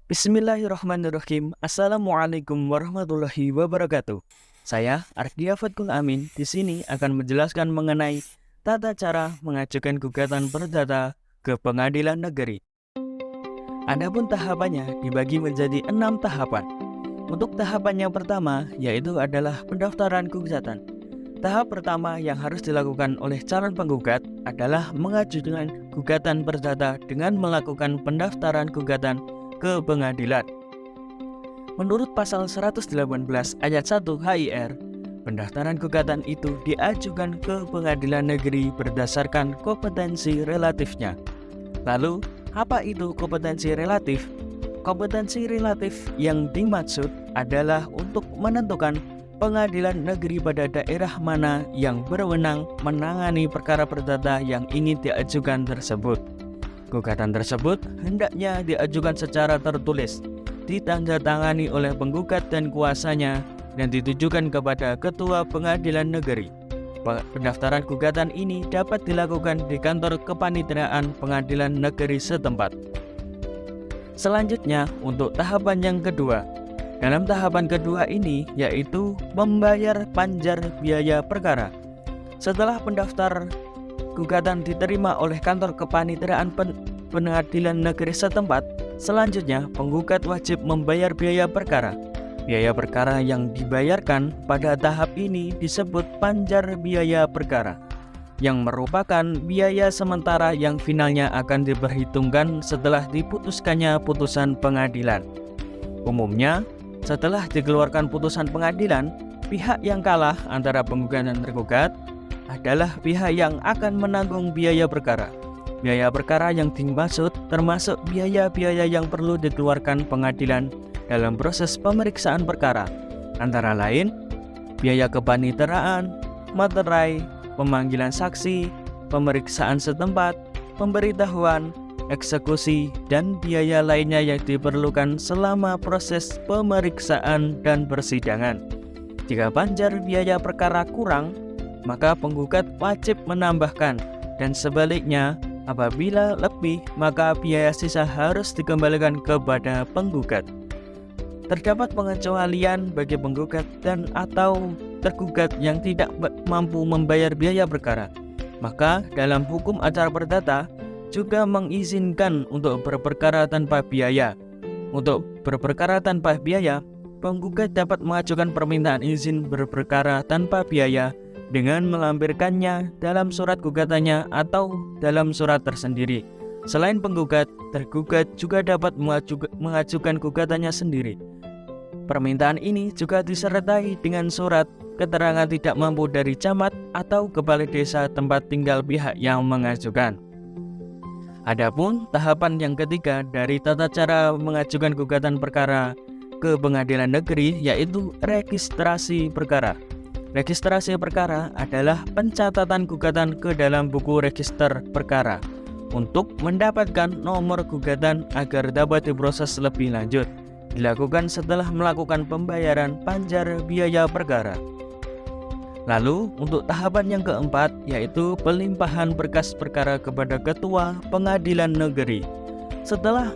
Bismillahirrahmanirrahim. Assalamualaikum warahmatullahi wabarakatuh. Saya Ardia Fatkul Amin di sini akan menjelaskan mengenai tata cara mengajukan gugatan perdata ke pengadilan negeri. Adapun tahapannya dibagi menjadi 6 tahapan. Untuk tahapan yang pertama yaitu adalah pendaftaran gugatan. Tahap pertama yang harus dilakukan oleh calon penggugat adalah mengajukan gugatan perdata dengan melakukan pendaftaran gugatan ke pengadilan. Menurut pasal 118 ayat 1 HIR, pendaftaran gugatan itu diajukan ke pengadilan negeri berdasarkan kompetensi relatifnya. Lalu, apa itu kompetensi relatif? Kompetensi relatif yang dimaksud adalah untuk menentukan pengadilan negeri pada daerah mana yang berwenang menangani perkara perdata yang ingin diajukan tersebut. Gugatan tersebut hendaknya diajukan secara tertulis, ditandatangani oleh penggugat dan kuasanya, dan ditujukan kepada Ketua Pengadilan Negeri. Pendaftaran gugatan ini dapat dilakukan di kantor kepanitiaan pengadilan negeri setempat. Selanjutnya, untuk tahapan yang kedua. Dalam tahapan kedua ini, yaitu membayar panjar biaya perkara. Setelah pendaftar gugatan diterima oleh kantor kepanitiaan pengadilan negeri setempat, selanjutnya penggugat wajib membayar biaya perkara. Biaya perkara yang dibayarkan pada tahap ini disebut panjar biaya perkara, yang merupakan biaya sementara yang finalnya akan diperhitungkan setelah diputuskannya putusan pengadilan. Umumnya, setelah dikeluarkan putusan pengadilan, pihak yang kalah antara penggugat dan tergugat adalah pihak yang akan menanggung biaya perkara. Biaya perkara yang dimaksud termasuk biaya-biaya yang perlu dikeluarkan pengadilan dalam proses pemeriksaan perkara, antara lain biaya kepaniteraan, materai, pemanggilan saksi, pemeriksaan setempat, pemberitahuan, eksekusi, dan biaya lainnya yang diperlukan selama proses pemeriksaan dan persidangan. Jika panjar biaya perkara kurang, maka penggugat wajib menambahkan, dan sebaliknya apabila lebih maka biaya sisa harus dikembalikan kepada penggugat. Terdapat pengecualian bagi penggugat dan atau tergugat yang tidak mampu membayar biaya perkara. Maka dalam hukum acara perdata juga mengizinkan untuk berperkara tanpa biaya. Untuk berperkara tanpa biaya, penggugat dapat mengajukan permintaan izin berperkara tanpa biaya dengan melampirkannya dalam surat gugatannya atau dalam surat tersendiri. Selain penggugat, tergugat juga dapat mengajukan gugatannya sendiri. Permintaan ini juga disertai dengan surat keterangan tidak mampu dari camat atau kepala desa tempat tinggal pihak yang mengajukan. Adapun tahapan yang ketiga dari tata cara mengajukan gugatan perkara ke pengadilan negeri yaitu registrasi perkara. Registrasi perkara adalah pencatatan gugatan ke dalam buku register perkara untuk mendapatkan nomor gugatan agar dapat diproses lebih lanjut. Dilakukan setelah melakukan pembayaran panjar biaya perkara. Lalu untuk tahapan yang keempat yaitu pelimpahan berkas perkara kepada Ketua Pengadilan Negeri. Setelah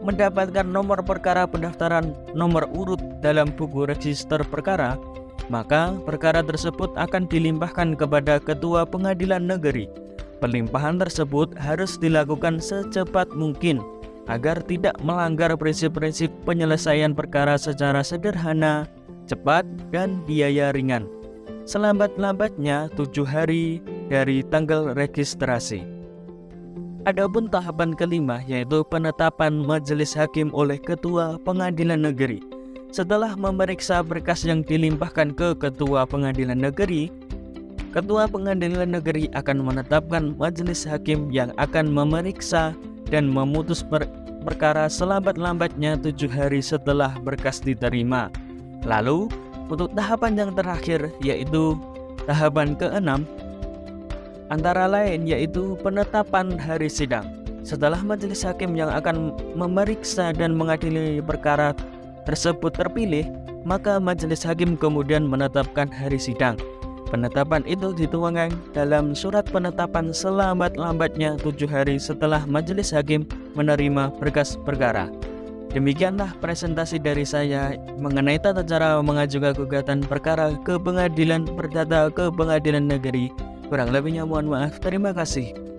mendapatkan nomor perkara pendaftaran nomor urut dalam buku register perkara, maka perkara tersebut akan dilimpahkan kepada Ketua Pengadilan Negeri. Pelimpahan tersebut harus dilakukan secepat mungkin agar tidak melanggar prinsip-prinsip penyelesaian perkara secara sederhana, cepat, dan biaya ringan. Selambat-lambatnya 7 hari dari tanggal registrasi. Adapun tahapan kelima yaitu penetapan majelis hakim oleh Ketua Pengadilan Negeri. Setelah memeriksa berkas yang dilimpahkan ke Ketua Pengadilan Negeri, Ketua Pengadilan Negeri akan menetapkan majelis hakim yang akan memeriksa dan memutus perkara selambat-lambatnya 7 hari setelah berkas diterima. Lalu, untuk tahapan yang terakhir yaitu tahapan ke-6, antara lain yaitu penetapan hari sidang. Setelah majelis hakim yang akan memeriksa dan mengadili perkara tersebut terpilih, maka majelis hakim kemudian menetapkan hari sidang. Penetapan itu dituangkan dalam surat penetapan selambat-lambatnya 7 hari setelah majelis hakim menerima berkas perkara. Demikianlah presentasi dari saya mengenai tata cara mengajukan gugatan perkara ke Pengadilan Perdata ke Pengadilan Negeri. Kurang lebihnya mohon maaf. Terima kasih.